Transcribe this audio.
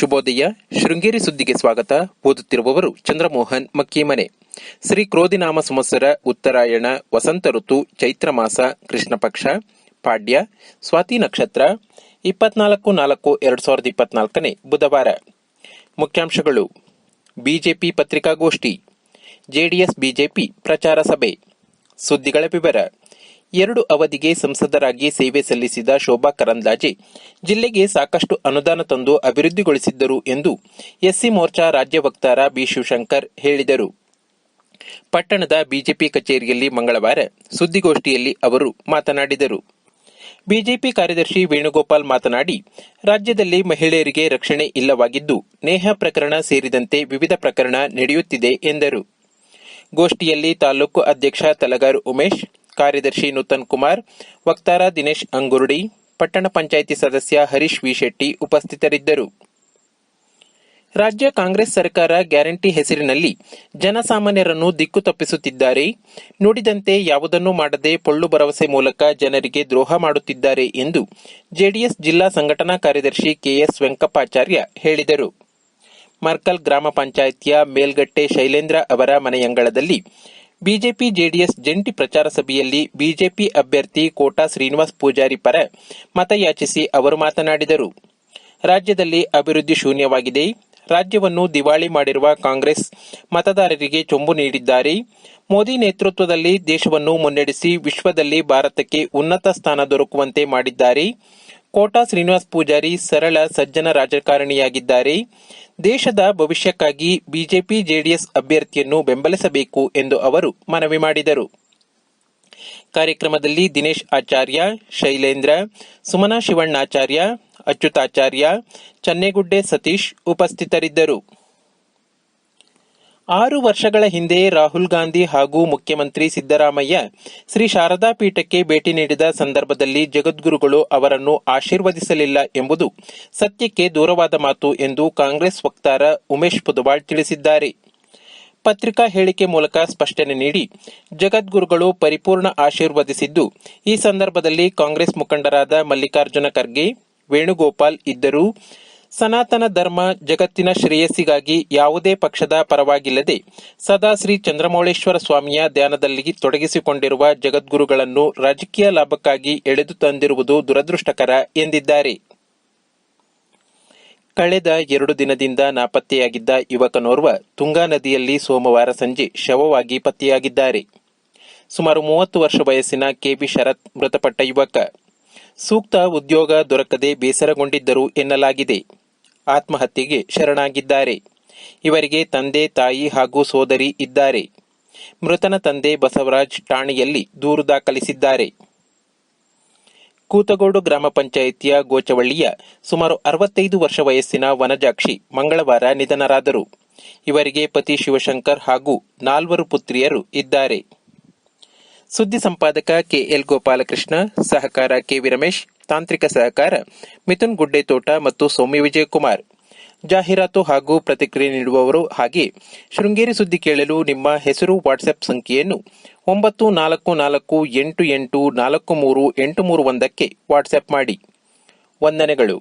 ಶುಭೋದಯ. ಶೃಂಗೇರಿ ಸುದ್ದಿಗೆ ಸ್ವಾಗತ. ಓದುತ್ತಿರುವವರು ಚಂದ್ರಮೋಹನ್ ಮಕ್ಕೀಮನೆ. ಶ್ರೀ ಕ್ರೋಧಿನಾಮ ಸಂವತ್ಸರ, ಉತ್ತರಾಯಣ, ವಸಂತ ಋತು, ಚೈತ್ರ ಮಾಸ, ಕೃಷ್ಣ ಪಕ್ಷ, ಪಾಡ್ಯ, ಸ್ವಾತಿ ನಕ್ಷತ್ರ, 24/4/2024 ಬುಧವಾರ. ಮುಖ್ಯಾಂಶಗಳು. ಬಿಜೆಪಿ ಪತ್ರಿಕಾಗೋಷ್ಠಿ, ಜೆಡಿಎಸ್ ಬಿಜೆಪಿ ಪ್ರಚಾರ ಸಭೆ. ಸುದ್ದಿಗಳ ವಿವರ. 2 ಅವಧಿಗೆ ಸಂಸದರಾಗಿ ಸೇವೆ ಸಲ್ಲಿಸಿದ ಶೋಭಾ ಕರಂದ್ಲಾಜೆ ಜಿಲ್ಲೆಗೆ ಸಾಕಷ್ಟು ಅನುದಾನ ತಂದು ಅಭಿವೃದ್ಧಿಗೊಳಿಸಿದ್ದರು ಎಂದು ಎಸ್ಸಿ ಮೋರ್ಚಾ ರಾಜ್ಯ ವಕ್ತಾರ ಬಿ ಶಿವಶಂಕರ್ ಹೇಳಿದರು. ಪಟ್ಟಣದ ಬಿಜೆಪಿ ಕಚೇರಿಯಲ್ಲಿ ಮಂಗಳವಾರ ಸುದ್ದಿಗೋಷ್ಠಿಯಲ್ಲಿ ಅವರು ಮಾತನಾಡಿದರು. ಬಿಜೆಪಿ ಕಾರ್ಯದರ್ಶಿ ವೇಣುಗೋಪಾಲ್ ಮಾತನಾಡಿ, ರಾಜ್ಯದಲ್ಲಿ ಮಹಿಳೆಯರಿಗೆ ರಕ್ಷಣೆ ಇಲ್ಲವಾಗಿದ್ದು, ನೇಹಾ ಪ್ರಕರಣ ಸೇರಿದಂತೆ ವಿವಿಧ ಪ್ರಕರಣ ನಡೆಯುತ್ತಿದೆ ಎಂದರು. ಗೋಷ್ಠಿಯಲ್ಲಿ ತಾಲೂಕು ಅಧ್ಯಕ್ಷ ತಲಗಾರು ಉಮೇಶ್, ಕಾರ್ಯದರ್ಶಿ ನೂತನ್ ಕುಮಾರ್, ವಕ್ತಾರ ದಿನೇಶ್ ಅಂಗುರ್ಡಿ, ಪಟ್ಟಣ ಪಂಚಾಯಿತಿ ಸದಸ್ಯ ಹರೀಶ್ ವಿ ಶೆಟ್ಟಿ ಉಪಸ್ಥಿತರಿದ್ದರು. ರಾಜ್ಯ ಕಾಂಗ್ರೆಸ್ ಸರ್ಕಾರ ಗ್ಯಾರಂಟಿ ಹೆಸರಿನಲ್ಲಿ ಜನಸಾಮಾನ್ಯರನ್ನು ದಿಕ್ಕು ತಪ್ಪಿಸುತ್ತಿದ್ದಾರೆ, ನುಡಿದಂತೆ ಯಾವುದನ್ನೂ ಮಾಡದೆ ಪೊಳ್ಳು ಭರವಸೆ ಮೂಲಕ ಜನರಿಗೆ ದ್ರೋಹ ಮಾಡುತ್ತಿದ್ದಾರೆ ಎಂದು ಜೆಡಿಎಸ್ ಜಿಲ್ಲಾ ಸಂಘಟನಾ ಕಾರ್ಯದರ್ಶಿ ಕೆಎಸ್ ವೆಂಕಪ್ಪಾಚಾರ್ಯ ಹೇಳಿದರು. ಮರ್ಕಲ್ ಗ್ರಾಮ ಪಂಚಾಯಿತಿಯ ಮೇಲ್ಗಟ್ಟೆ ಶೈಲೇಂದ್ರ ಅವರ ಮನೆಯಂಗಳದಲ್ಲಿ ಬಿಜೆಪಿ ಜೆಡಿಎಸ್ ಜಂಟಿ ಪ್ರಚಾರ ಸಭೆಯಲ್ಲಿ ಬಿಜೆಪಿ ಅಭ್ಯರ್ಥಿ ಕೋಟಾ ಶ್ರೀನಿವಾಸ್ ಪೂಜಾರಿ ಪರ ಮತಯಾಚಿಸಿ ಅವರು ಮಾತನಾಡಿದರು. ರಾಜ್ಯದಲ್ಲಿ ಅಭಿವೃದ್ಧಿ ಶೂನ್ಯವಾಗಿದೆ. ರಾಜ್ಯವನ್ನು ದಿವಾಳಿ ಮಾಡಿರುವ ಕಾಂಗ್ರೆಸ್ ಮತದಾರರಿಗೆ ಚೊಂಬು ನೀಡಿದ್ದಾರೆ. ಮೋದಿ ನೇತೃತ್ವದಲ್ಲಿ ದೇಶವನ್ನು ಮುನ್ನಡೆಸಿ ವಿಶ್ವದಲ್ಲಿ ಭಾರತಕ್ಕೆ ಉನ್ನತ ಸ್ಥಾನ ದೊರಕುವಂತೆ ಮಾಡಿದ್ದಾರೆ. ಕೋಟಾ ಶ್ರೀನಿವಾಸ್ ಪೂಜಾರಿ ಸರಳ ಸಜ್ಜನ ರಾಜಕಾರಣಿಯಾಗಿದ್ದಾರೆ. ದೇಶದ ಭವಿಷ್ಯಕ್ಕಾಗಿ ಬಿಜೆಪಿ ಜೆಡಿಎಸ್ ಅಭ್ಯರ್ಥಿಯನ್ನು ಬೆಂಬಲಿಸಬೇಕು ಎಂದು ಅವರು ಮನವಿ ಮಾಡಿದರು. ಕಾರ್ಯಕ್ರಮದಲ್ಲಿ ದಿನೇಶ್ ಆಚಾರ್ಯ, ಶೈಲೇಂದ್ರ, ಸುಮನಾ ಶಿವಣ್ಣಾಚಾರ್ಯ, ಅಚ್ಯುತಾಚಾರ್ಯ, ಚನ್ನೇಗುಡ್ಡೆ ಸತೀಶ್ ಉಪಸ್ಥಿತರಿದ್ದರು. 6 ವರ್ಷಗಳ ಹಿಂದೆ ರಾಹುಲ್ ಗಾಂಧಿ ಹಾಗೂ ಮುಖ್ಯಮಂತ್ರಿ ಸಿದ್ದರಾಮಯ್ಯ ಶ್ರೀ ಶಾರದಾ ಪೀಠಕ್ಕೆ ಭೇಟಿ ನೀಡಿದ ಸಂದರ್ಭದಲ್ಲಿ ಜಗದ್ಗುರುಗಳು ಅವರನ್ನು ಆಶೀರ್ವದಿಸಲಿಲ್ಲ ಎಂಬುದು ಸತ್ಯಕ್ಕೆ ದೂರವಾದ ಮಾತು ಎಂದು ಕಾಂಗ್ರೆಸ್ ವಕ್ತಾರ ಉಮೇಶ್ ಪುದವಾಳ್ ತಿಳಿಸಿದ್ದಾರೆ. ಪತ್ರಿಕಾ ಹೇಳಿಕೆ ಮೂಲಕ ಸ್ಪಷ್ಟನೆ ನೀಡಿ, ಜಗದ್ಗುರುಗಳು ಪರಿಪೂರ್ಣ ಆಶೀರ್ವದಿಸಿದ್ದು, ಈ ಸಂದರ್ಭದಲ್ಲಿ ಕಾಂಗ್ರೆಸ್ ಮುಖಂಡರಾದ ಮಲ್ಲಿಕಾರ್ಜುನ ಖರ್ಗೆ, ವೇಣುಗೋಪಾಲ್ ಇದ್ದರು. ಸನಾತನ ಧರ್ಮ ಜಗತ್ತಿನ ಶ್ರೇಯಸ್ಸಿಗಾಗಿ ಯಾವುದೇ ಪಕ್ಷದ ಪರವಾಗಿಲ್ಲದೆ ಸದಾ ಶ್ರೀ ಚಂದ್ರಮೌಳೇಶ್ವರ ಸ್ವಾಮಿಯ ಧ್ಯಾನದಲ್ಲಿ ತೊಡಗಿಸಿಕೊಂಡಿರುವ ಜಗದ್ಗುರುಗಳನ್ನು ರಾಜಕೀಯ ಲಾಭಕ್ಕಾಗಿ ಎಳೆದು ತಂದಿರುವುದು ದುರದೃಷ್ಟಕರ ಎಂದಿದ್ದಾರೆ. ಕಳೆದ 2 ದಿನದಿಂದ ನಾಪತ್ತೆಯಾಗಿದ್ದ ಯುವಕನೋರ್ವ ತುಂಗಾ ನದಿಯಲ್ಲಿ ಸೋಮವಾರ ಸಂಜೆ ಶವವಾಗಿ ಪತ್ತೆಯಾಗಿದ್ದಾರೆ. ಸುಮಾರು 30 ವರ್ಷ ವಯಸ್ಸಿನ ಕೆಬಿ ಶರತ್ ಮೃತಪಟ್ಟ ಯುವಕ. ಸೂಕ್ತ ಉದ್ಯೋಗ ದೊರಕದೆ ಬೇಸರಗೊಂಡಿದ್ದರು ಎನ್ನಲಾಗಿದೆ. ಆತ್ಮಹತ್ಯೆಗೆ ಶರಣಾಗಿದ್ದಾರೆ. ಇವರಿಗೆ ತಂದೆ, ತಾಯಿ ಹಾಗೂ ಸೋದರಿ ಇದ್ದಾರೆ. ಮೃತನ ತಂದೆ ಬಸವರಾಜ್ ಠಾಣೆಯಲ್ಲಿ ದೂರು ದಾಖಲಿಸಿದ್ದಾರೆ. ಕೂತಗೋಡು ಗ್ರಾಮ ಪಂಚಾಯಿತಿಯ ಗೋಚವಳ್ಳಿಯ ಸುಮಾರು 65 ವರ್ಷ ವಯಸ್ಸಿನ ವನಜಾಕ್ಷಿ ಮಂಗಳವಾರ ನಿಧನರಾದರು. ಇವರಿಗೆ ಪತಿ ಶಿವಶಂಕರ್ ಹಾಗೂ 4 ಪುತ್ರಿಯರು ಇದ್ದಾರೆ. ಸುದ್ದಿ ಸಂಪಾದಕ ಕೆಎಲ್ ಗೋಪಾಲಕೃಷ್ಣ, ಸಹಕಾರ ಕೆವಿ ರಮೇಶ್, ತಾಂತ್ರಿಕ ಸಹಕಾರ ಮಿಥುನ್ ಗುಡ್ಡೆತೋಟ ಮತ್ತು ಸೌಮ್ಯ ವಿಜಯಕುಮಾರ್. ಜಾಹೀರಾತು ಹಾಗೂ ಪ್ರತಿಕ್ರಿಯೆ ನೀಡುವವರು ಹಾಗೆ ಶೃಂಗೇರಿ ಸುದ್ದಿ ಕೇಳಲು ನಿಮ್ಮ ಹೆಸರು, ವಾಟ್ಸ್ಆಪ್ ಸಂಖ್ಯೆಯನ್ನು 9448843831 ವಾಟ್ಸ್ಆಪ್ ಮಾಡಿ. ವಂದನೆಗಳು.